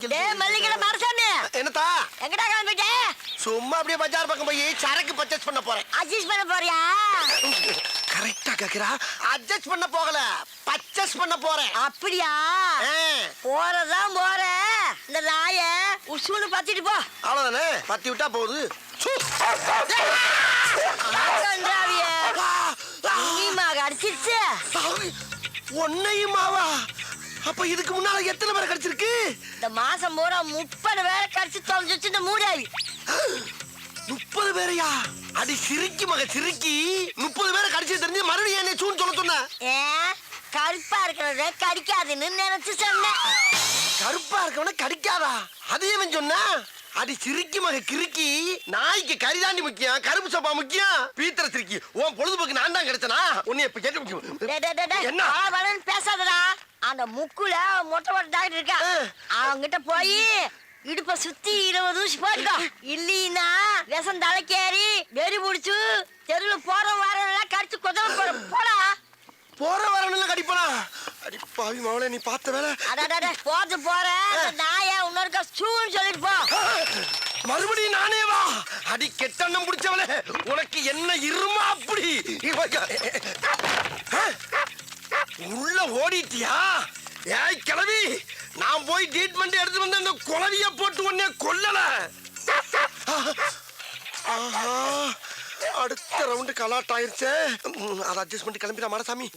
மல்லிகை மாரசாமி என்னத்தா எங்கடா கிளம்பிட்ட? சும்மா அப்படியே பஜார் பக்கம் போய் சரக்கு பர்ச்சேஸ் பண்ண போறேன். அட்ஜஸ்ட் பண்ண போறியா? கரெக்டா கேக்குறா. அட்ஜஸ்ட் பண்ண போகல, பர்ச்சேஸ் பண்ண போறேன். அப்படியா? போறதான் போற. இந்த நாய உசுன்னு பத்திட்டு போ. அவ்வளவுதானே, பத்தி விட்டா போகுது. அடிச்சிருச்சு ஒன்னையும் மாவா. அப்ப இதுக்கு முன்னால எத்தனை பேரை கடிச்சிருக்கு? இந்த மாசம் பூரா 30 பேரை கடிச்சு தொலைஞ்சிச்சு இந்த மூடாவி. 30 பேரையா? அடி சிரிக்கி மக சிரிக்கி. 30 பேரை கடிச்சு தெரிஞ்சு மறுபடியும் என்ன சூன்னு சொல்ல சொன்ன? கருப்பா இருக்கிறத கடிக்காதுன்னு நினைச்சு சொன்னேன். கருப்பா இருக்கவன கடிக்காதா? அது ஏன் சொன்ன? அடி சிரிக்கி மக கிறுக்கி. நாய்க்கு கரிதாண்டி முக்கியம், கருப்பு சப்பா முக்கியம். பீத்தர சிரிக்கி. உன் பொழுதுபோக்கு நான் தான் கிடைச்சனா? உன்னை இப்ப கேட்க முக்கியம். என்ன பேசாதடா. அந்த முக்குல மொட்டை மொட்டை டாக்டர் இருக்கா, அவங்கிட்ட போய் இடுப்ப சுத்தி 20 ஊசி போட்டுக்கோ. இல்லீனா விஷம் தலைக்கேறி வெறி புடிச்சு தெருவுல போற வாரம் கடிச்சு கொதல போற. போடா. போற வரணும் கடிப்பனா? அடி பாவி மவளே, நீ பார்த்த வேலை. அடடட போது போற. நாய இன்னொருக்க சூன்னு சொல்லிட்டு போ. மறுபடியும் நானே வா. அடி கெட்டண்ணம் பிடிச்சவளே, உனக்கு என்ன இருமா அப்படி? உள்ள ஓடிட்டியா? ஏய் கிளவி, நான் போய் ட்ரீட்மெண்ட் எடுத்து வந்து அந்த குளவிய போட்டு உன்னை கொல்லல. ஆஹா, அடுத்த ரவுண்டு கலாட் ஆயிருச்சே. அதை அட்ஜஸ்ட் பண்ணி கிளம்பிடா மாடசாமி.